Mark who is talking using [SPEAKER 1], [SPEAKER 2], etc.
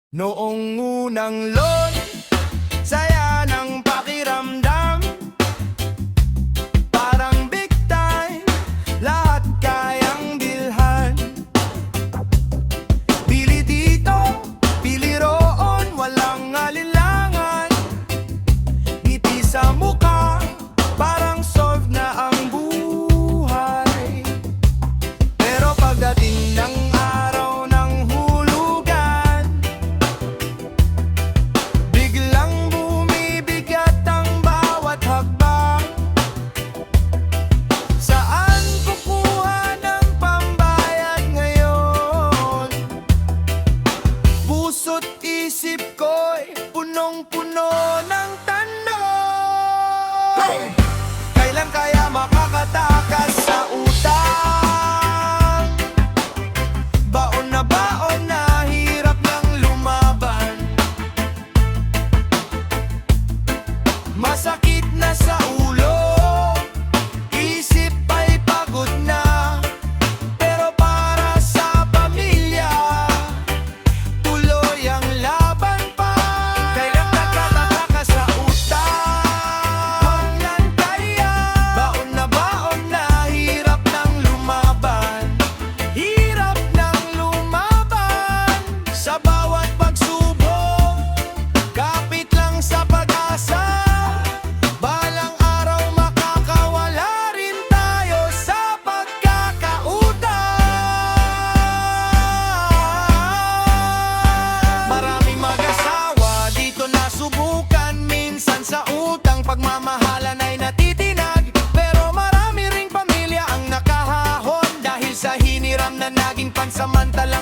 [SPEAKER 1] Noong unang lon, saya ng pakiramdam. Parang big time, lahat kayang bilhan. Pili dito, pili roon, walang alinlangan. Ngiti sa mukha, parang solve na ang buhay. Pero pagdating ng araw ng hulugan, biglang bumibigat ang bawat hakbang. Saan kukuha ng pambayad ngayon? Puso't isip ko'y punong-puno ng tanong. Kailan kaya makakatakas sa utang? Baon na hirap ng lumaban. Masakit na sa ulo, isip ay pagod na. Pero para sa pamilya, tuloy ang laban pa. Kailan nakakatakas sa utang? Hanggang kaya. Baon na hirap ng lumaban. Hirap ng lumaban. Sa bawat pagsubok, kapit lang sa pag-asa. Balang araw makakawala rin tayo sa pagkakautang. Maraming mag-asawa dito nasubukan minsan sa utang. Pagmamahalan ay natitinag, pero marami ring pamilya ang nakahahon dahil sa hiniram na naging pansamantala.